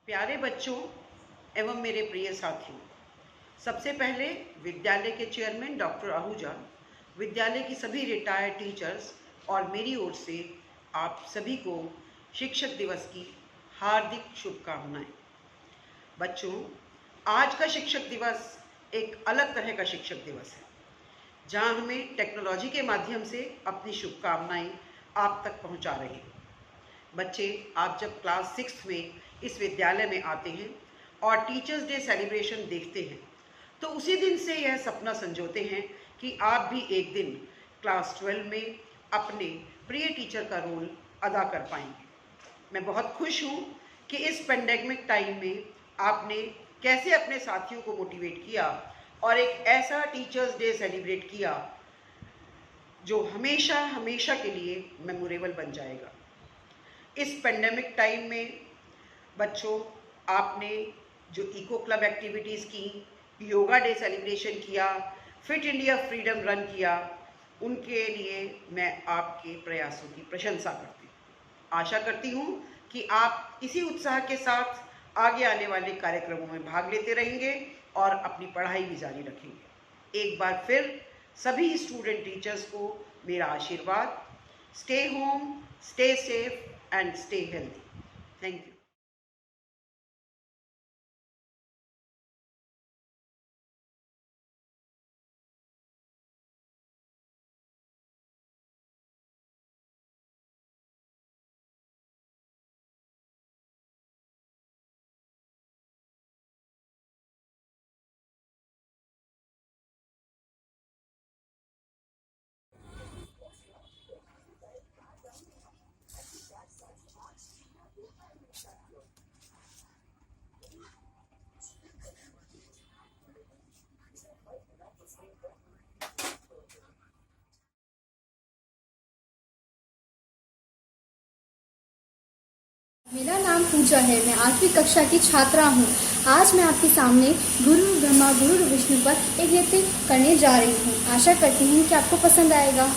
प्यारे बच्चों एवं मेरे प्रिय साथियों, सबसे पहले विद्यालय के चेयरमैन डॉक्टर आहूजा, विद्यालय की सभी रिटायर्ड टीचर्स और मेरी ओर से आप सभी को शिक्षक दिवस की हार्दिक शुभकामनाएं। बच्चों, आज का शिक्षक दिवस एक अलग तरह का शिक्षक दिवस है, जहां हमें टेक्नोलॉजी के माध्यम से अपनी शुभकामनाएं आप तक पहुंचा रहे हैं। बच्चे, आप जब क्लास 6 में इस विद्यालय में आते हैं और टीचर्स डे सेलिब्रेशन देखते हैं, तो उसी दिन से यह सपना संजोते हैं कि आप भी एक दिन क्लास 12 में अपने प्रिय टीचर का रोल अदा कर पाएंगे। मैं बहुत खुश हूँ कि इस पेंडेमिक टाइम में आपने कैसे अपने साथियों को मोटिवेट किया और एक ऐसा टीचर्स डे सेलिब्रेट किया जो हमेशा हमेशा के लिए मेमोरेबल बन जाएगा। इस पेंडेमिक टाइम में बच्चों, आपने जो इको क्लब एक्टिविटीज़ की, योगा डे सेलिब्रेशन किया, फिट इंडिया फ्रीडम रन किया, उनके लिए मैं आपके प्रयासों की प्रशंसा करती हूँ। आशा करती हूँ कि आप इसी उत्साह के साथ आगे आने वाले कार्यक्रमों में भाग लेते रहेंगे और अपनी पढ़ाई भी जारी रखेंगे। एक बार फिर सभी स्टूडेंट टीचर्स को मेरा आशीर्वाद। Stay home, stay safe and stay healthy. Thank you. मेरा नाम पूजा है। मैं 8वीं कक्षा की छात्रा हूँ। आज मैं आपके सामने गुरु ब्रह्मा गुरु विष्णु पर एक नृत्य करने जा रही हूँ। आशा करती हूँ कि आपको पसंद आएगा।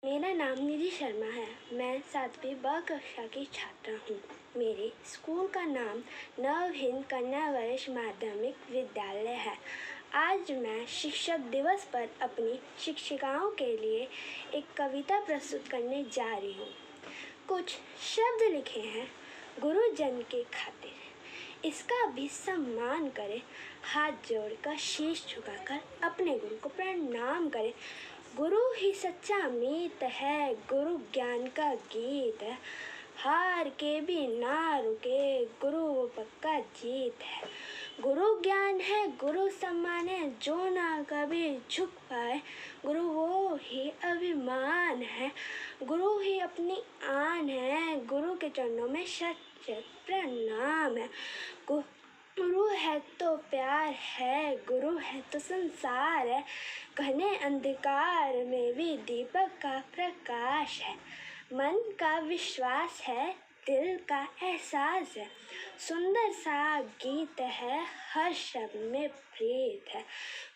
मेरा नाम निधि शर्मा है। मैं 7वीं ब कक्षा की छात्रा हूँ। मेरे स्कूल का नाम नव हिंद कन्या वरिष्ठ माध्यमिक विद्यालय है। आज मैं शिक्षक दिवस पर अपनी शिक्षिकाओं के लिए एक कविता प्रस्तुत करने जा रही हूँ। कुछ शब्द लिखे हैं गुरुजन के खातिर, इसका भी सम्मान करें। हाथ जोड़कर शीश झुकाकर अपने गुरु को प्रणाम करें। गुरु ही सच्चा मीत है, गुरु ज्ञान का गीत है। हार के भी ना रुके, गुरु वो पक्का जीत है। गुरु ज्ञान है, गुरु सम्मान है, जो ना कभी झुक पाए। गुरु वो ही अभिमान है, गुरु ही अपनी आन है। गुरु के चरणों में शत शत प्रणाम है। गुरु है तो प्यार है, गुरु है तो संसार है। घने अंधकार में भी दीपक का प्रकाश है। मन का विश्वास है, दिल का एहसास है। सुंदर सा गीत है, हर शब्द में प्रीत है।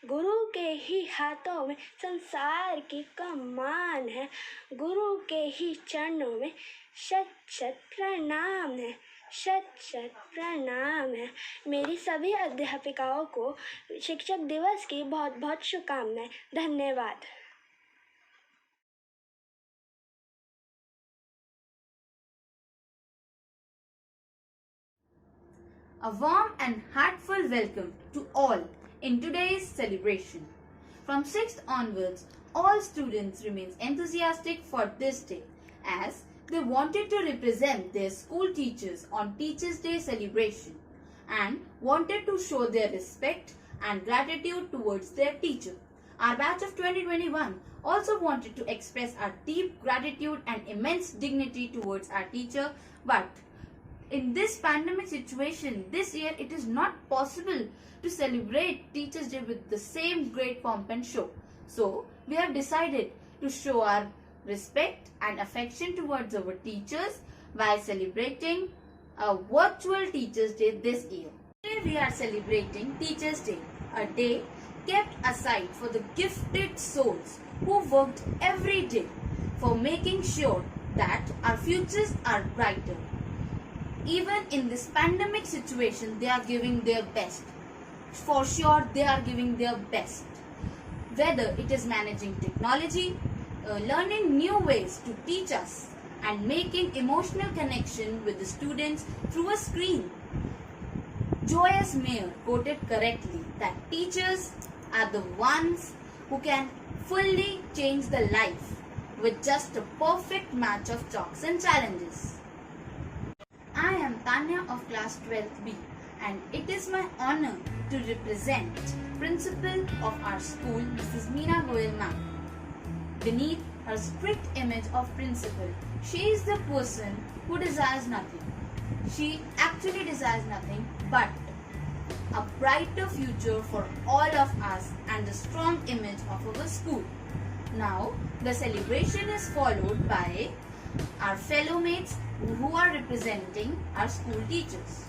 गुरु के ही हाथों में संसार की कमान है। गुरु के ही चरणों में शत शत प्रणाम है, शत शत प्रणाम है। मेरी सभी अध्यापिकाओं को शिक्षक दिवस की बहुत बहुत शुभकामनाएं। धन्यवाद। A warm and heartfelt welcome to all in today's celebration. From 6th onwards, all students remain enthusiastic for this day as they wanted to represent their school teachers on Teachers' Day celebration and wanted to show their respect and gratitude towards their teacher. Our batch of 2021 also wanted to express our deep gratitude and immense dignity towards our teacher, but in this pandemic situation, this year it is not possible to celebrate Teachers' Day with the same great pomp and show. So, we have decided to show our respect and affection towards our teachers by celebrating a virtual Teachers' Day this year. Today we are celebrating Teachers' Day, a day kept aside for the gifted souls who worked every day for making sure that our futures are brighter. Even in this pandemic situation, they are giving their best. For sure, they are giving their best. Whether it is managing technology, learning new ways to teach us, and making emotional connection with the students through a screen. Joyous Mayor quoted correctly that teachers are the ones who can fully change the life with just a perfect match of chalks and challenges. I am Tanya of class 12B and it is my honor to represent Principal of our school, Mrs. Meena Goyal ma'am. Beneath her strict image of principal, she is the person who desires nothing. She actually desires nothing but a brighter future for all of us and a strong image of our school. Now, the celebration is followed by our fellow mates who are representing our school teachers.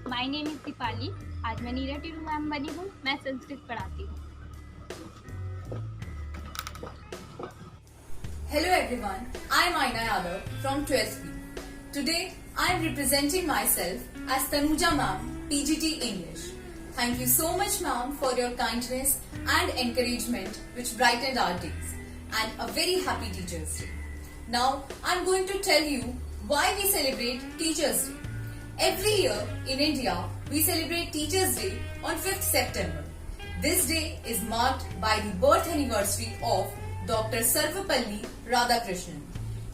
My name is Deepali. आज मैं नीरा टीरू ma'am बनी हूँ. मैं संस्कृत पढ़ाती हूँ. Hello everyone, I am Aina Yadav from 12th B. Today I am representing myself as Tanuja ma'am, PGT English. Thank you so much ma'am for your kindness and encouragement which brightened our days, and a very happy Teachers' Day. Now I am going to tell you why we celebrate Teachers' Day. Every year in India we celebrate Teachers' Day on 5th September. This day is marked by the birth anniversary of Dr. Sarvapalli Radhakrishnan.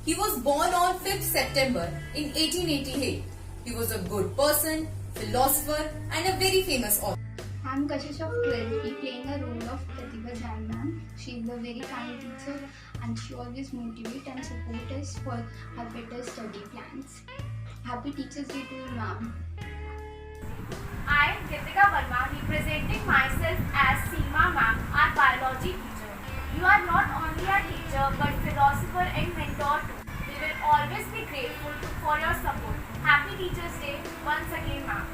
He was born on 5th September in 1888. He was a good person, philosopher and a very famous author. I am Kashish of 12B playing a role of Pratibha Jain ma'am. She is a very kind teacher and she always motivates and supports us for our better study plans. Happy Teachers' Day to you ma'am. I am Gitika Verma representing myself as Seema ma'am, our biology teacher. You are not only a teacher but philosopher and mentor too. We will always be grateful for your support. Happy Teachers' Day once again ma'am.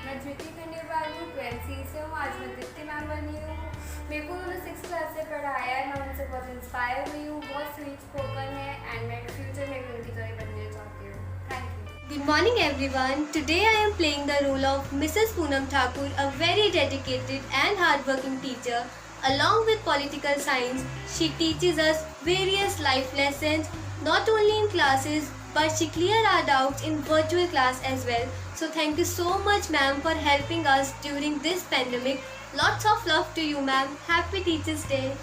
मैं ज्योति खंडेलवाल हूँ, 12C से हूँ. आज मैं Deepti ma'am बनी हूँ. मेरे को उन्होंने 6th क्लास से पढ़ाया है. मैं उनसे बहुत इंस्पायर हुई हूँ. बहुत स्वीट स्पोकन है एंड मैं फ्यूचर में भी उनकी तरह बनने चाहती हूँ. Thank you. Good morning everyone. Today I am playing the role of Mrs. Poonam Thakur, a very dedicated and hardworking teacher. Along with political science, she teaches us various life lessons, not only in classes, but she clears our doubts in virtual class as well. So thank you so much ma'am for helping us during this pandemic. Lots of love to you ma'am. Happy Teachers' Day.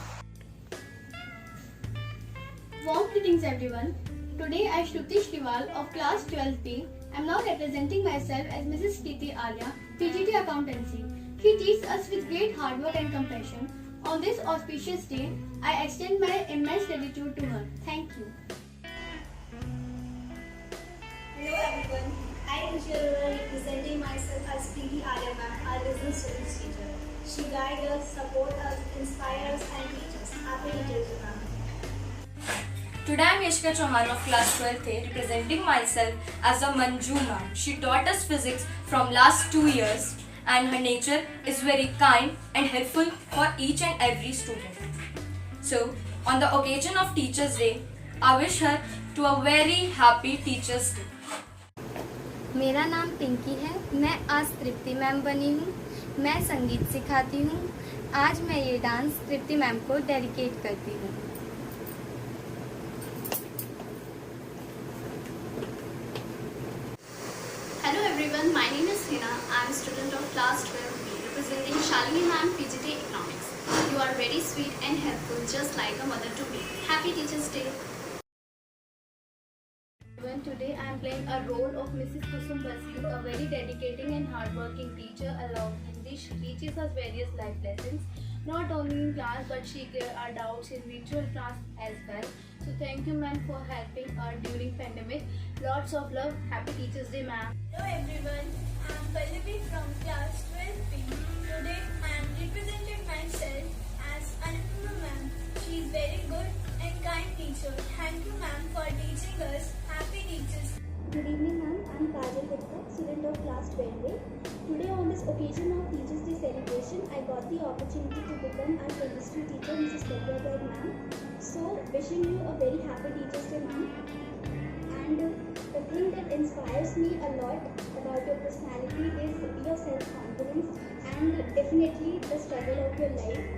Warm greetings everyone. Today I, Shruti Shrival of class 12B, am now representing myself as Mrs. Preeti Arya, PGT Accountancy. She teaches us with great hard work and compassion. On this auspicious day, I extend my immense gratitude to her. Thank you. Hello everyone, I am Shirura representing myself as Preeti Arya ma'am, our business studies teacher. She guides us, supports us, inspires us and teaches us. Happy Teachers' Day ma'am. Today I am Yashika Chauhan of class 12th representing myself as a Manju ma'am. She taught us physics from last 2 years and her nature is very kind and helpful for each and every student. So, on the occasion of Teachers' Day, I wish her to a very happy Teachers' Day. मेरा नाम पिंकी है. मैं आज तृप्ति ma'am बनी हूँ. मैं संगीत सिखाती हूँ. आज मैं ये डांस तृप्ति मैम को डेडिकेट करती हूँ. everyone, my name is Hina. I am a student of class 12B representing Shalini ma'am PGT Economics. You are very sweet and helpful just like a mother to me. Happy Teachers Day. Today I am playing a role of Mrs. Kusum Basu, a very dedicating and hardworking teacher. Along in this, she teaches us various life lessons, not only in class but she clears our doubts in virtual class as well. So thank you ma'am for helping us during pandemic. Lots of love. Happy Teachers Day ma'am. Hello everyone, I am Pallavi from class 12B. Today I am representing myself as Anupama ma'am. She is very good and kind teacher. Thank you ma'am for teaching us. Happy Teachers. Good evening ma'am, I am Kajal Gupta, student of class 12A. Today on this occasion of Teachers Day celebration, I got the opportunity to become our chemistry teacher Mrs. Katyal ma'am. So wishing you a very happy Teachers Day ma'am. And the thing that inspires me a lot about your personality is your self-confidence and definitely the struggle of your life.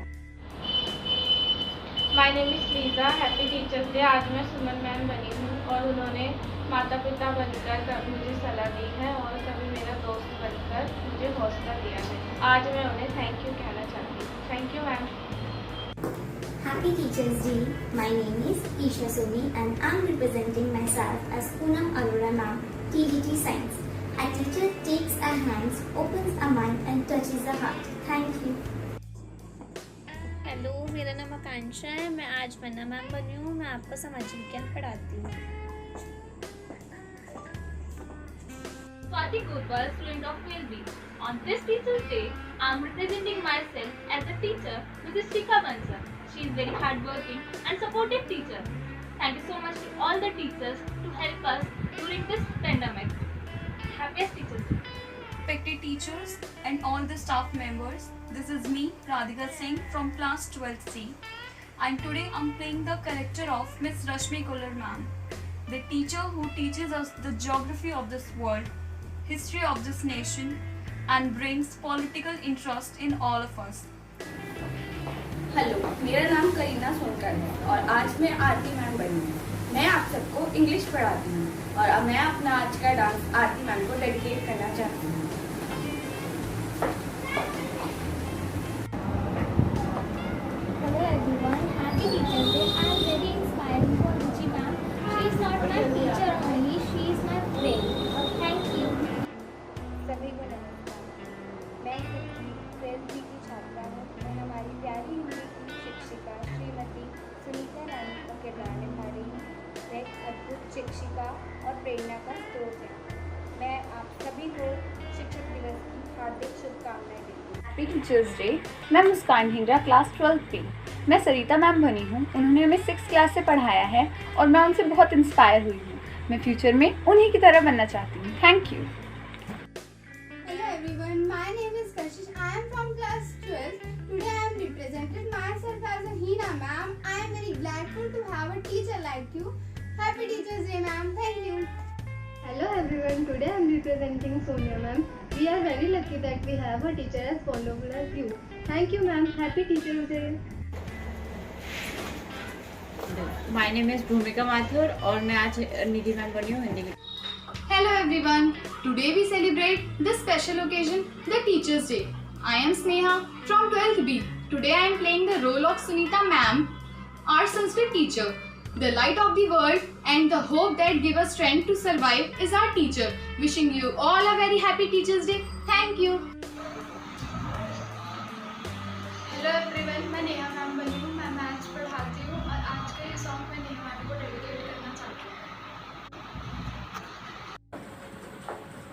My name is Liza. Happy teachers day. आज मैं सुमन ma'am बनी हूँ और उन्होंने माता पिता बनकर मुझे सलाह दी है और कभी मेरा दोस्त बनकर मुझे हौसला दिया है. आज मैं उन्हें थैंक यू कहना चाहती हूँ. Thank you ma'am. Happy Teachers Day. My name is Isha Soni and I'm representing myself as Poonam Arora ma'am, TGT Science. A teacher takes our hands, opens our mind and touches the heart. Thank you. Hello, मेरा नाम आकांक्षा है. मैं आज मन्ना ma'am बनी हूँ. मैं आपको सामाजिक विज्ञान पढ़ाती हूँ. Swati Gopal, student of 12B. On this Teachers Day, I am representing myself as a teacher, Mrs. Shikha Bansal. She is very hardworking and supportive teacher. Thank you so much to all the teachers to help us during this pandemic. Happiest Teachers Day. Respected teachers and all the staff members, this is me, Radhika Singh from class 12C. And today I'm playing the character of Miss Rashmi Kolar ma'am, the teacher who teaches us the geography of this world, history of this nation, and brings political interest in all of us. Hello, मेरा नाम करीना सोनकर है और आज मैं आरती ma'am बनी हूँ. मैं आप सबको इंग्लिश पढ़ाती हूँ और मैं अपना आज का डांस आरती मैम को डेडिकेट करना चाहती हूँ. Hello everyone, happy Teachers Day. I am very inspiring for Ruchi ma'am. She is not my teacher only, she is my friend. Thank you. सभी को नमस्कार. मैं 12th की छात्रा हूँ. मैं हमारी प्यारी हिंदी की शिक्षिका श्रीमती सुनीता रानी का किरदार निभा रही हूँ. वह एक अद्भुत शिक्षिका और प्रेरणा का स्रोत है. मैं आप सभी को शिक्षक दिवस की हार्दिक शुभकामनाएं देती हूँ. Happy teachers day. मैं मुस्कान हिंगरा, क्लास 12 मैं सरिता मैम बनी हूँ. उन्होंने हमें 6th क्लास से पढ़ाया है और मैं उनसे बहुत इंस्पायर हुई हूँ. मैं फ्यूचर में उन्हीं की तरह बनना चाहती हूँ. Thank you. Hello everyone, my name is Kashish. I am from class 12. Today I am represented myself as a Hina ma'am. I am very grateful to have a teacher like you. Happy Teachers Day ma'am. Thank you. Hello everyone, today I am representing Sonia ma'am. We are very lucky that we have a teacher as wonderful as you. Thank you ma'am. Happy Teachers Day. My name is Bhumika Mathur और मैं आज निधि ma'am बनी हूँ हिंदी में. Hello everyone, today we celebrate this special occasion, the Teachers Day. I am Sneha from 12th B. Today I am playing the role of Sunita ma'am, our Sanskrit teacher. The light of the world and the hope that give us strength to survive is our teacher. Wishing you all a very happy Teachers Day. Thank you. Hello everyone, मैं Neha ma'am बनी हूँ. मैं maths पढ़ाती हूँ और आज का ये सॉन्ग मैं नेहा मैम को डेडिकेट करना चाहती हूँ.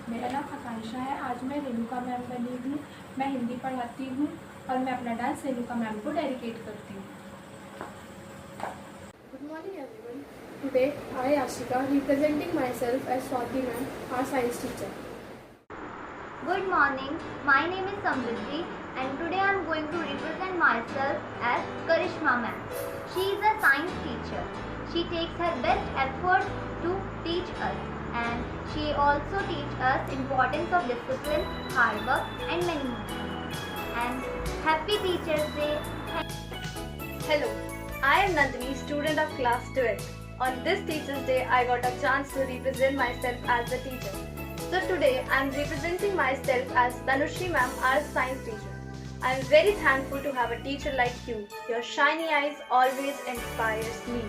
मेरा नाम आकांक्षा है. आज मैं रेणुका मैम बनी हूँ. मैं हिंदी पढ़ाती हूँ और मैं अपना डांस रेणुका मैम को डेडिकेट करती हूँ. Good morning everyone. Today I, Ashika, representing myself as Swati ma'am, our science teacher. Good morning, my name is Samriddhi and today I am going to represent myself as Karishma ma'am. She is a science teacher. She takes her best effort to teach us and she also teaches us importance of discipline, hard work and many more. And happy Teachers Day. Hello, I am Nandini, student of class 12. On this Teachers Day, I got a chance to represent myself as a teacher. So today I am representing myself as Tanushri ma'am, our science teacher. I am very thankful to have a teacher like you. Your shiny eyes always inspires me.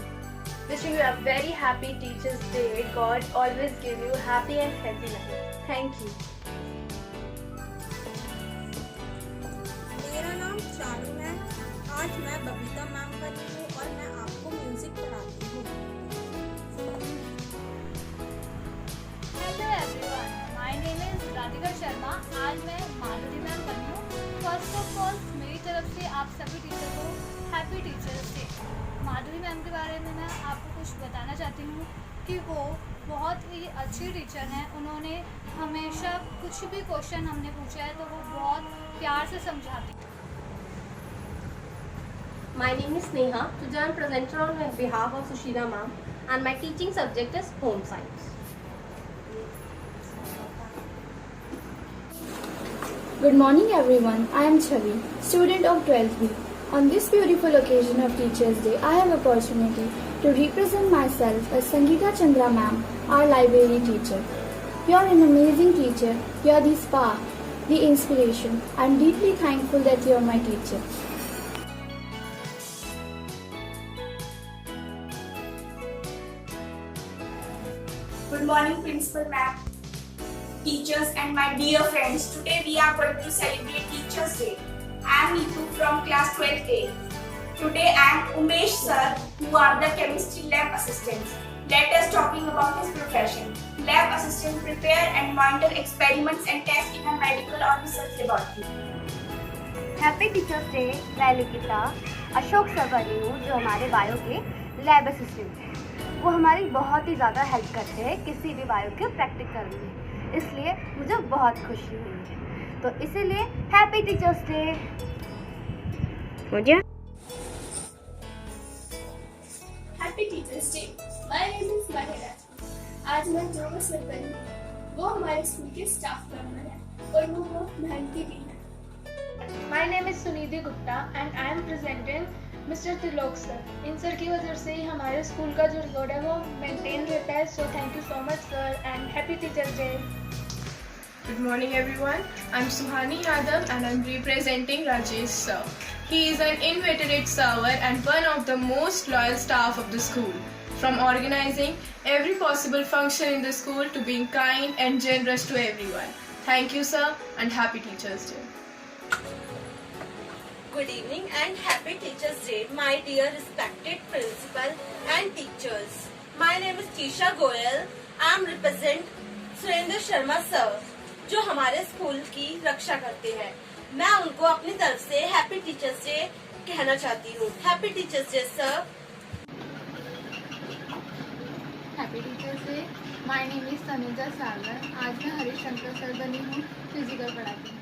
Wishing you a very happy Teachers' Day. God always give you happy and healthy life. Thank you. मेरा नाम चारू है। आज मैं Babita ma'am बनी हूँ और मैं आपको म्यूजिक पढ़ाती हूँ। Hello everyone, my name is Radhika Sharma. आज मैं माधुरी मैम बनी हूँ। फर्स्ट ऑफ ऑल मेरी तरफ से आप सभी टीचर को हैप्पी टीचर्स डे। माधुरी मैम के बारे में मैं आपको कुछ बताना चाहती हूँ कि वो बहुत ही अच्छी टीचर हैं। उन्होंने हमेशा कुछ भी क्वेश्चन हमने पूछा है तो वो बहुत प्यार से समझाती हैं। My name is Sneha. Today I am presenting on behalf of Sushila ma'am and my teaching subject is home science. Good morning everyone. I am Chavi, student of 12th B. On this beautiful occasion of Teachers' Day, I have opportunity to represent myself as Sangeeta Chandra ma'am, our library teacher. You are an amazing teacher. You are the spark, the inspiration. I am deeply thankful that you are my teacher. Good morning, Principal Ma'am, teachers and my dear friends. Today we are going to celebrate Teachers' Day. I am Neetu from class 12A. Today I am Umesh sir, who are the chemistry lab assistants. Let us talking about his profession. Lab assistant prepare and monitor experiments and tests in a medical or research laboratory. Happy teachers day. मैं लिखिता Ashok sir बनी हूँ जो हमारे bio के lab assistant हैं। वो हमारी बहुत ही ज़्यादा हेल्प करते हैं किसी भी बायो के प्रैक्टिकल में, इसलिए मुझे बहुत खुशी हुई है। तो इसीलिए हैप्पी टीचर्स डे। मुझे happy teachers day. My name is महिला। आज मैं जो मसले बनी हूँ वो हमारे स्कूल के स्टाफ मेंबर है और वो बहुत मेहनती भी है। My name is Sunidhi Gupta and I am presenting Mr. Tilok sir. In sir की वजह से ही हमारे स्कूल का जो रिकॉर्ड है वो मेंटेन रहता है। So thank you so much sir and happy Teachers Day. Good morning everyone. I'm Suhani Yadav and I'm representing Rajesh sir. He is an inveterate server and one of the most loyal staff of the school. From organizing every possible function in the school to being kind and generous to everyone. Thank you sir and happy Teachers Day. Good evening and happy Teachers Day, my dear respected principal and teachers. My name is Tisha Goyal. I am represent Surendra Sharma sir, जो हमारे school की रक्षा करते हैं। मैं उनको अपनी तरफ से हैप्पी टीचर्स डे कहना चाहती हूँ। Happy teachers day sir. Happy teachers day. My name is Tanuja Sagar. आज मैं हरीश शंकर सर बनी हूँ, फिजिकल पढ़ाती हूँ।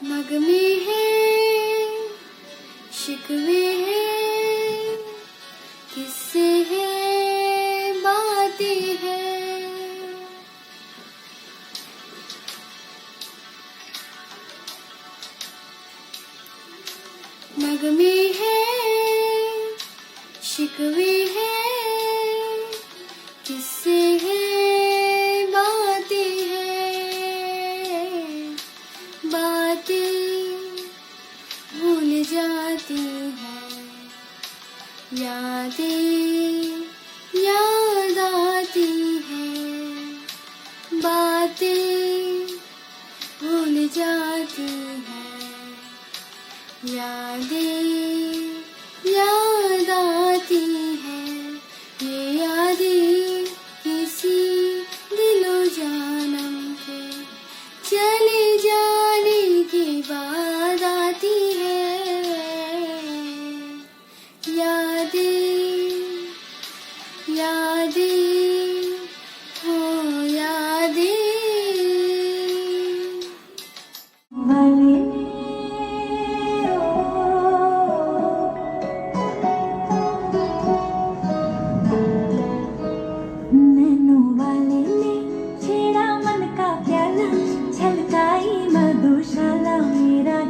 नगमे हैं, शिकवे हैं, किस्से हैं, बातें हैं। नगमे हैं, शिकवे हैं, किस्से हैं, बातें हैं। बातें भूल जाती हैं, यादें याद आती हैं। बातें भूल जाती हैं, यादें याद आती हैं। ये यादें किसी दिलो जानम के चले जाने के बाद आती है। यादें यादें हो यादें। नैनो वाले ने छेड़ा मन का प्याला, छलकाई मधुशाला मेरा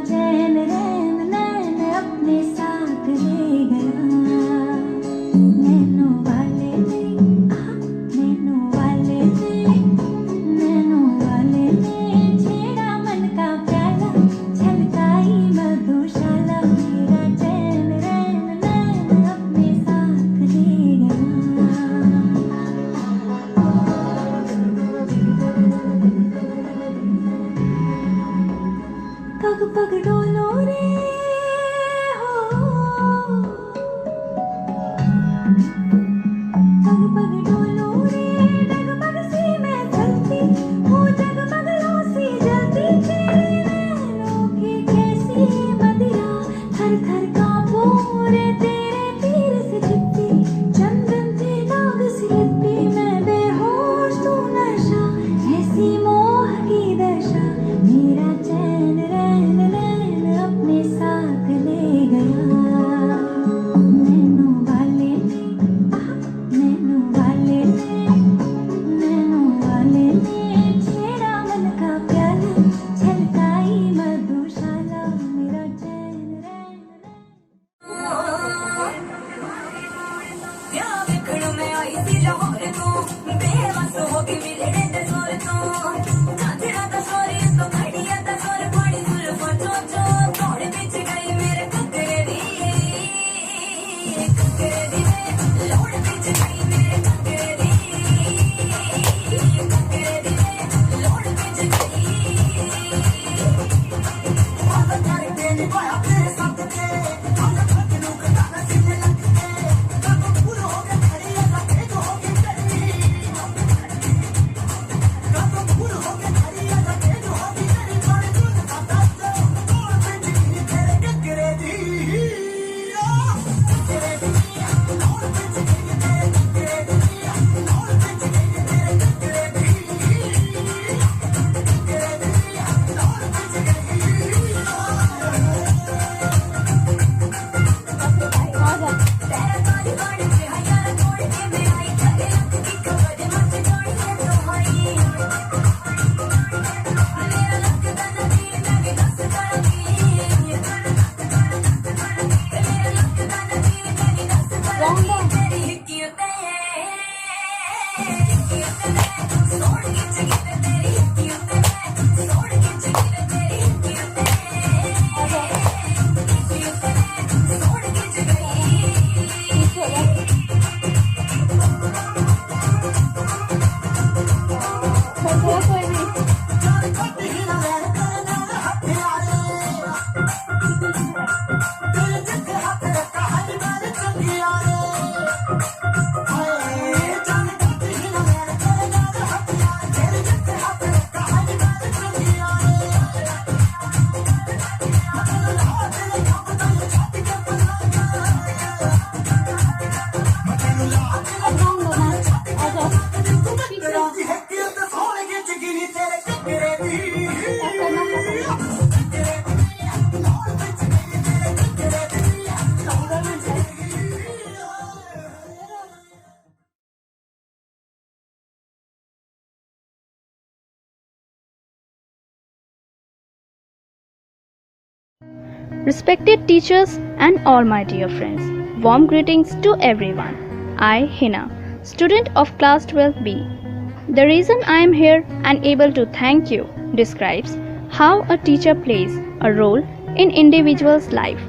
Respected teachers and all my dear friends, warm greetings to everyone. I, Hina, student of class 12B. The reason I am here and able to thank you describes how a teacher plays a role in individual's life.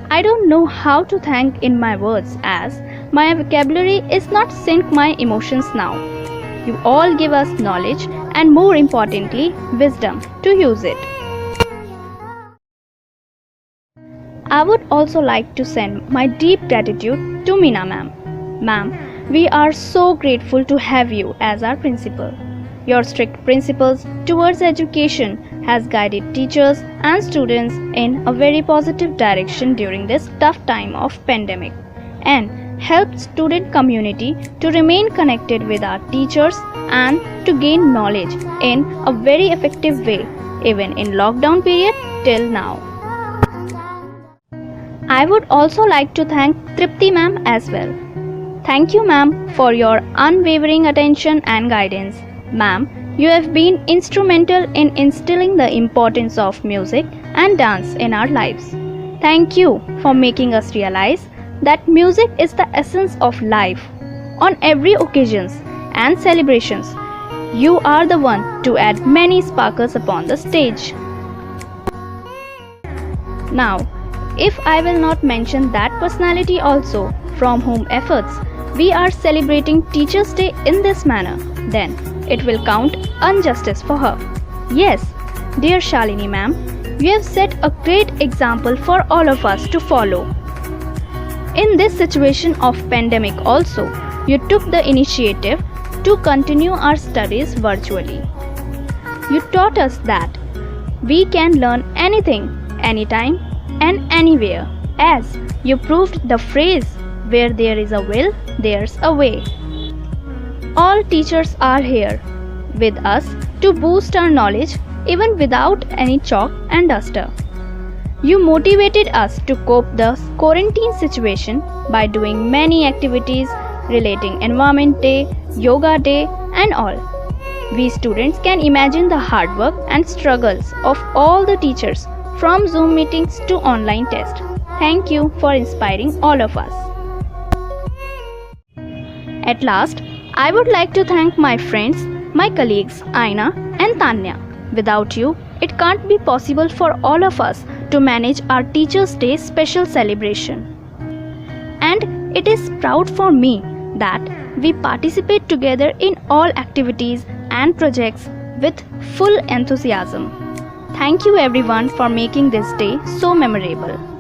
I don't know how to thank in my words as my vocabulary is not sync my emotions now. You all give us knowledge and more importantly wisdom to use it. I would also like to send my deep gratitude to Meena ma'am. Ma'am, we are so grateful to have you as our principal. Your strict principles towards education has guided teachers and students in a very positive direction during this tough time of pandemic and helped student community to remain connected with our teachers and to gain knowledge in a very effective way even in lockdown period till now. I would also like to thank Tripti ma'am as well. Thank you ma'am for your unwavering attention and guidance. Ma'am, you have been instrumental in instilling the importance of music and dance in our lives. Thank you for making us realize that music is the essence of life. On every occasions and celebrations, you are the one to add many sparkles upon the stage. Now, if I will not mention that personality also from whom efforts we are celebrating Teachers' Day in this manner, then it will count injustice for her. Yes, dear Shalini ma'am, you have set a great example for all of us to follow. In this situation of pandemic also, you took the initiative to continue our studies virtually. You taught us that we can learn anything, anytime and anywhere, as you proved the phrase, where there is a will, there's a way. All teachers are here with us to boost our knowledge even without any chalk and duster. You motivated us to cope the quarantine situation by doing many activities relating Environment Day, Yoga Day and all. We students can imagine the hard work and struggles of all the teachers from Zoom meetings to online tests. Thank you for inspiring all of us. At last, I would like to thank my friends, my colleagues Aina and Tanya. Without you, it can't be possible for all of us to manage our Teachers' Day special celebration. And it is proud for me that we participate together in all activities and projects with full enthusiasm. Thank you everyone for making this day so memorable.